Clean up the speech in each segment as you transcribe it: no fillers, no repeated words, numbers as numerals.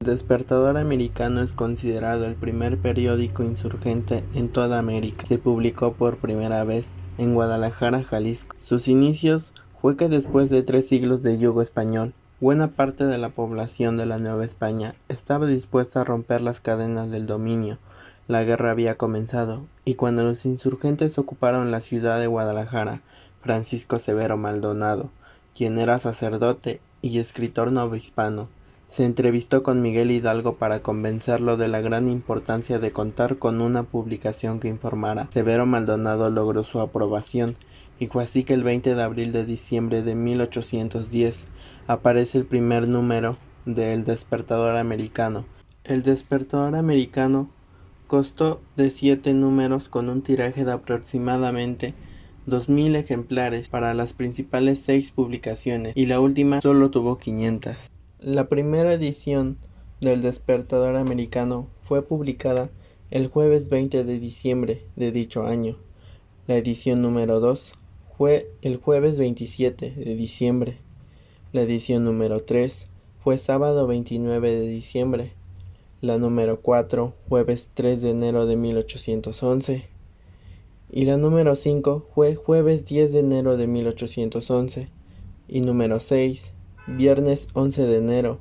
El Despertador Americano es considerado el primer periódico insurgente en toda América. Se publicó por primera vez en Guadalajara, Jalisco. Sus inicios fue que después de 3 siglos de yugo español, buena parte de la población de la Nueva España estaba dispuesta a romper las cadenas del dominio. La guerra había comenzado, y cuando los insurgentes ocuparon la ciudad de Guadalajara, Francisco Severo Maldonado, quien era sacerdote y escritor novohispano, se entrevistó con Miguel Hidalgo para convencerlo de la gran importancia de contar con una publicación que informara. Severo Maldonado logró su aprobación, y fue así que el 20 de abril de diciembre de 1810 aparece el primer número de El Despertador Americano. El Despertador Americano constó de 7 números con un tiraje de aproximadamente 2000 ejemplares para las principales 6 publicaciones, y la última solo tuvo 500. La primera edición del Despertador Americano fue publicada el jueves 20 de diciembre de dicho año. La edición número 2 fue el jueves 27 de diciembre. La edición número 3 fue sábado 29 de diciembre. La número 4, jueves 3 de enero de 1811. Y la número 5 fue jueves 10 de enero de 1811. Y número 6, viernes 11 de enero.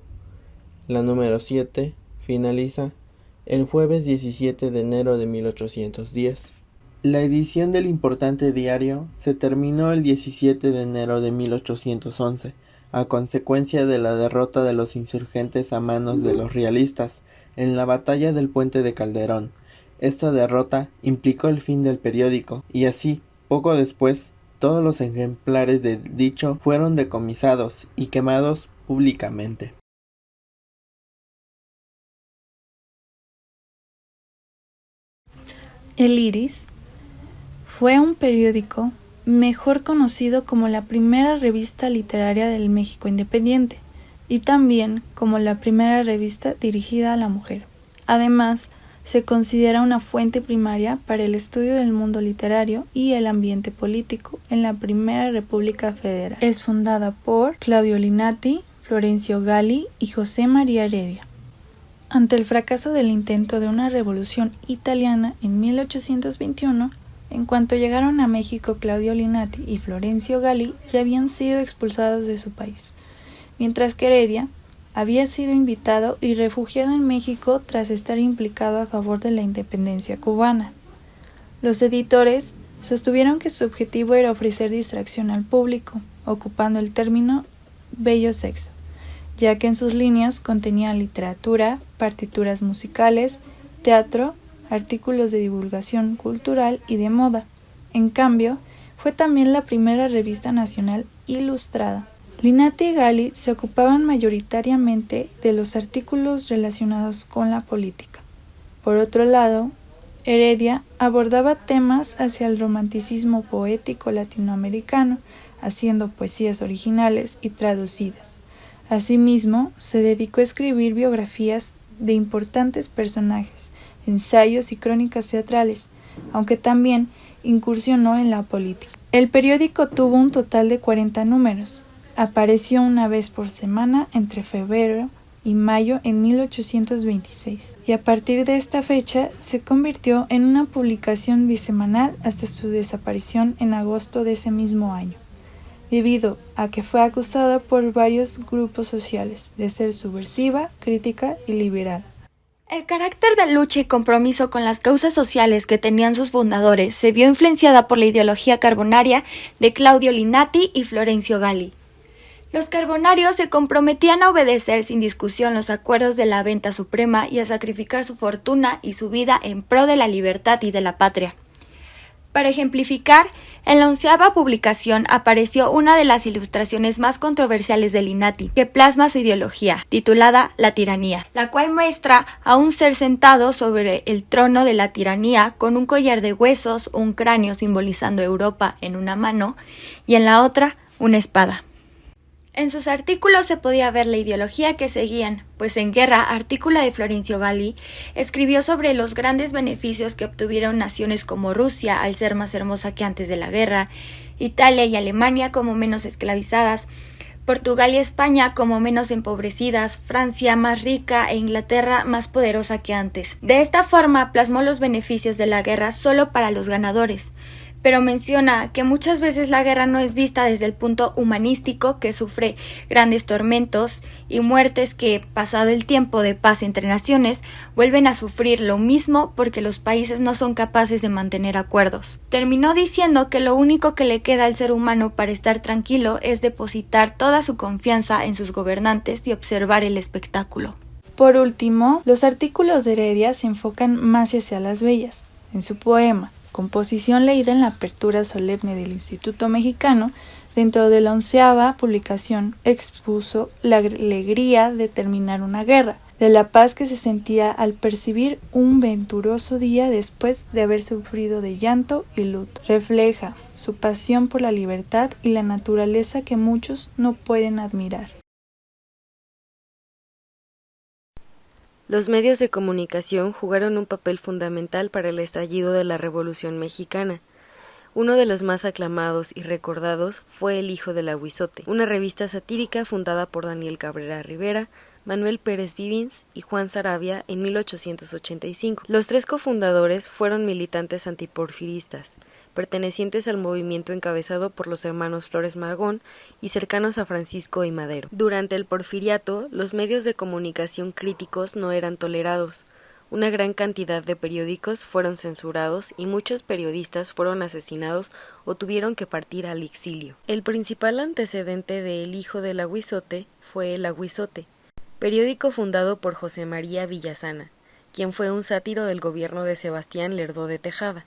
La número 7 finaliza el jueves 17 de enero de 1810. La edición del importante diario se terminó el 17 de enero de 1811, a consecuencia de la derrota de los insurgentes a manos de los realistas en la batalla del Puente de Calderón. Esta derrota implicó el fin del periódico, y así, poco después, todos los ejemplares de dicho fueron decomisados y quemados públicamente. El Iris fue un periódico mejor conocido como la primera revista literaria del México independiente y también como la primera revista dirigida a la mujer. Además, se considera una fuente primaria para el estudio del mundo literario y el ambiente político en la Primera República Federal. Es fundada por Claudio Linati, Florencio Gali y José María Heredia. Ante el fracaso del intento de una revolución italiana en 1821, en cuanto llegaron a México, Claudio Linati y Florencio Gali ya habían sido expulsados de su país, mientras que Heredia había sido invitado y refugiado en México tras estar implicado a favor de la independencia cubana. Los editores sostuvieron que su objetivo era ofrecer distracción al público, ocupando el término bello sexo, ya que en sus líneas contenían literatura, partituras musicales, teatro, artículos de divulgación cultural y de moda. En cambio, fue también la primera revista nacional ilustrada. Linati y Gali se ocupaban mayoritariamente de los artículos relacionados con la política. Por otro lado, Heredia abordaba temas hacia el romanticismo poético latinoamericano, haciendo poesías originales y traducidas. Asimismo, se dedicó a escribir biografías de importantes personajes, ensayos y crónicas teatrales, aunque también incursionó en la política. El periódico tuvo un total de 40 números. Apareció una vez por semana entre febrero y mayo en 1826, y a partir de esta fecha se convirtió en una publicación bisemanal hasta su desaparición en agosto de ese mismo año, debido a que fue acusada por varios grupos sociales de ser subversiva, crítica y liberal. El carácter de lucha y compromiso con las causas sociales que tenían sus fundadores se vio influenciada por la ideología carbonaria de Claudio Linati y Florencio Gali. Los carbonarios se comprometían a obedecer sin discusión los acuerdos de la Venta Suprema y a sacrificar su fortuna y su vida en pro de la libertad y de la patria. Para ejemplificar, en la 11ª publicación apareció una de las ilustraciones más controversiales de Linati, que plasma su ideología, titulada La tiranía, la cual muestra a un ser sentado sobre el trono de la tiranía con un collar de huesos, un cráneo simbolizando Europa en una mano y en la otra una espada. En sus artículos se podía ver la ideología que seguían, pues en Guerra, artículo de Florencio Gali, escribió sobre los grandes beneficios que obtuvieron naciones como Rusia al ser más hermosa que antes de la guerra, Italia y Alemania como menos esclavizadas, Portugal y España como menos empobrecidas, Francia más rica e Inglaterra más poderosa que antes. De esta forma plasmó los beneficios de la guerra solo para los ganadores, pero menciona que muchas veces la guerra no es vista desde el punto humanístico, que sufre grandes tormentos y muertes que, pasado el tiempo de paz entre naciones, vuelven a sufrir lo mismo porque los países no son capaces de mantener acuerdos. Terminó diciendo que lo único que le queda al ser humano para estar tranquilo es depositar toda su confianza en sus gobernantes y observar el espectáculo. Por último, los artículos de Heredia se enfocan más hacia las bellas. En su poema, composición leída en la apertura solemne del Instituto Mexicano, dentro de la 11ª publicación, expuso la alegría de terminar una guerra, de la paz que se sentía al percibir un venturoso día después de haber sufrido de llanto y luto. Refleja su pasión por la libertad y la naturaleza que muchos no pueden admirar. Los medios de comunicación jugaron un papel fundamental para el estallido de la Revolución Mexicana. Uno de los más aclamados y recordados fue El Hijo del Aguizote, una revista satírica fundada por Daniel Cabrera Rivera, Manuel Pérez Vivins y Juan Saravia en 1885. Los tres cofundadores fueron militantes antiporfiristas, pertenecientes al movimiento encabezado por los hermanos Flores Magón y cercanos a Francisco I. Madero. Durante el porfiriato, los medios de comunicación críticos no eran tolerados. Una gran cantidad de periódicos fueron censurados y muchos periodistas fueron asesinados o tuvieron que partir al exilio. El principal antecedente de El Hijo del Aguizote fue El Aguizote, periódico fundado por José María Villasana, quien fue un sátiro del gobierno de Sebastián Lerdo de Tejada.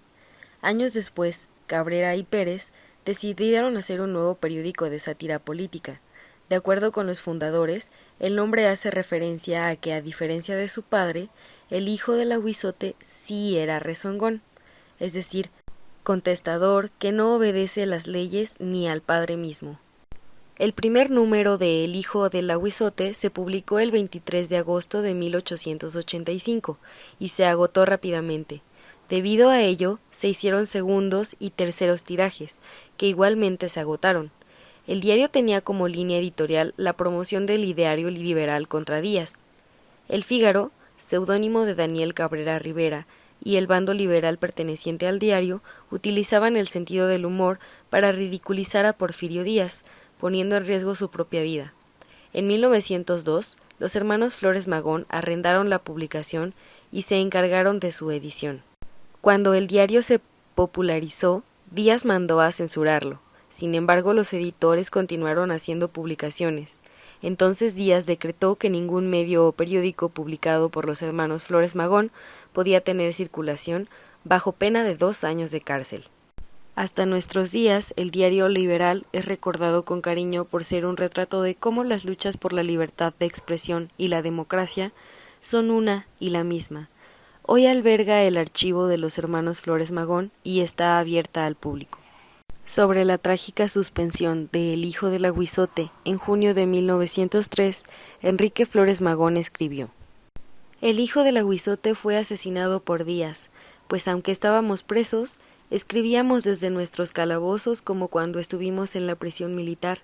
Años después, Cabrera y Pérez decidieron hacer un nuevo periódico de sátira política. De acuerdo con los fundadores, el nombre hace referencia a que, a diferencia de su padre, el hijo del Aguizote sí era rezongón, es decir, contestador que no obedece las leyes ni al padre mismo. El primer número de El Hijo del Aguizote se publicó el 23 de agosto de 1885 y se agotó rápidamente. Debido a ello, se hicieron segundos y terceros tirajes, que igualmente se agotaron. El diario tenía como línea editorial la promoción del ideario liberal contra Díaz. El Fígaro, seudónimo de Daniel Cabrera Rivera, y el bando liberal perteneciente al diario utilizaban el sentido del humor para ridiculizar a Porfirio Díaz, poniendo en riesgo su propia vida. En 1902, los hermanos Flores Magón arrendaron la publicación y se encargaron de su edición. Cuando el diario se popularizó, Díaz mandó a censurarlo. Sin embargo, los editores continuaron haciendo publicaciones. Entonces Díaz decretó que ningún medio o periódico publicado por los hermanos Flores Magón podía tener circulación bajo pena de 2 años de cárcel. Hasta nuestros días, el diario liberal es recordado con cariño por ser un retrato de cómo las luchas por la libertad de expresión y la democracia son una y la misma. Hoy alberga el archivo de los hermanos Flores Magón y está abierta al público. Sobre la trágica suspensión de El Hijo del Aguizote, en junio de 1903, Enrique Flores Magón escribió: El Hijo del Aguizote fue asesinado por Díaz, pues aunque estábamos presos, escribíamos desde nuestros calabozos como cuando estuvimos en la prisión militar.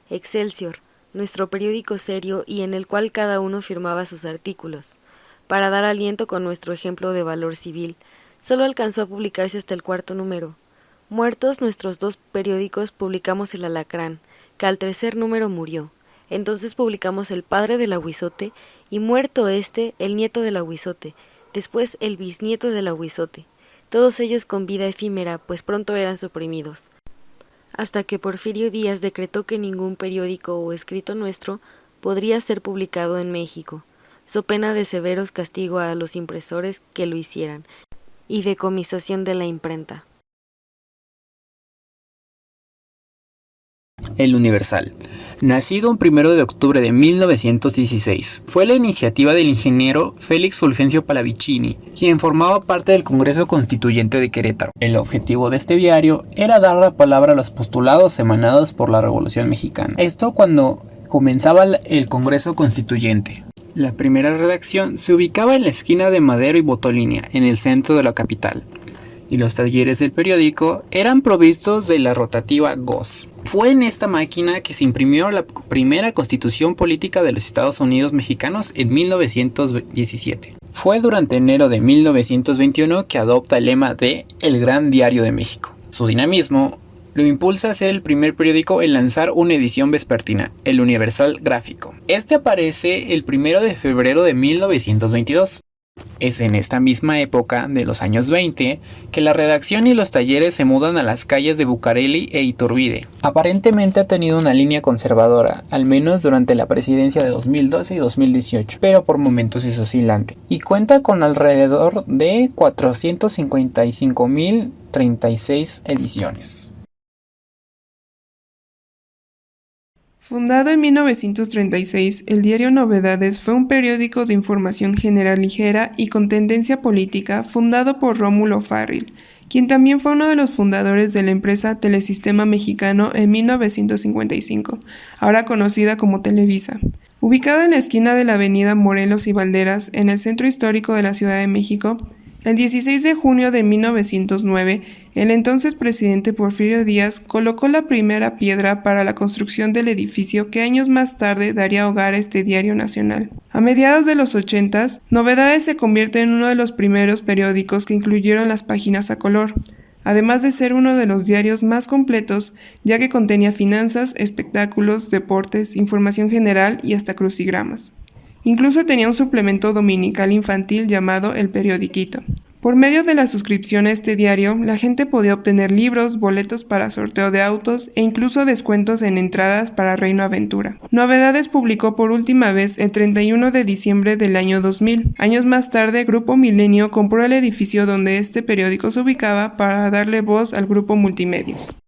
Excelsior, nuestro periódico serio y en el cual cada uno firmaba sus artículos. Para dar aliento con nuestro ejemplo de valor civil, solo alcanzó a publicarse hasta el 4º número. Muertos nuestros 2 periódicos, publicamos El Alacrán, que al 3er número murió. Entonces publicamos El Padre del Aguizote, y muerto este, el nieto del Aguizote, después el bisnieto del Aguizote, todos ellos con vida efímera, pues pronto eran suprimidos. Hasta que Porfirio Díaz decretó que ningún periódico o escrito nuestro podría ser publicado en México, so pena de severos castigos a los impresores que lo hicieran, y decomisación de la imprenta. El Universal. Nacido un 1 de octubre de 1916, fue la iniciativa del ingeniero Félix Fulgencio Pallavicini, quien formaba parte del Congreso Constituyente de Querétaro. El objetivo de este diario era dar la palabra a los postulados emanados por la Revolución Mexicana. Esto cuando comenzaba el Congreso Constituyente. La primera redacción se ubicaba en la esquina de Madero y Botolinia, en el centro de la capital, y los talleres del periódico eran provistos de la rotativa GOS. Fue en esta máquina que se imprimió la primera Constitución Política de los Estados Unidos Mexicanos en 1917. Fue durante enero de 1921 que adopta el lema de El Gran Diario de México. Su dinamismo lo impulsa a ser el primer periódico en lanzar una edición vespertina, el Universal Gráfico. Este aparece el 1 de febrero de 1922. Es en esta misma época de los años 20 que la redacción y los talleres se mudan a las calles de Bucareli e Iturbide. Aparentemente ha tenido una línea conservadora, al menos durante la presidencia de 2012 y 2018, pero por momentos es oscilante, y cuenta con alrededor de 455.036 ediciones. Fundado en 1936, el diario Novedades fue un periódico de información general ligera y con tendencia política fundado por Rómulo Farril, quien también fue uno de los fundadores de la empresa Telesistema Mexicano en 1955, ahora conocida como Televisa. Ubicado en la esquina de la avenida Morelos y Valderas, en el centro histórico de la Ciudad de México, el 16 de junio de 1909, el entonces presidente Porfirio Díaz colocó la primera piedra para la construcción del edificio que años más tarde daría hogar a este diario nacional. A mediados de los 80s, Novedades se convierte en uno de los primeros periódicos que incluyeron las páginas a color, además de ser uno de los diarios más completos, ya que contenía finanzas, espectáculos, deportes, información general y hasta crucigramas. Incluso tenía un suplemento dominical infantil llamado El Periodiquito. Por medio de la suscripción a este diario, la gente podía obtener libros, boletos para sorteo de autos e incluso descuentos en entradas para Reino Aventura. Novedades publicó por última vez el 31 de diciembre del año 2000. Años más tarde, Grupo Milenio compró el edificio donde este periódico se ubicaba para darle voz al Grupo Multimedios.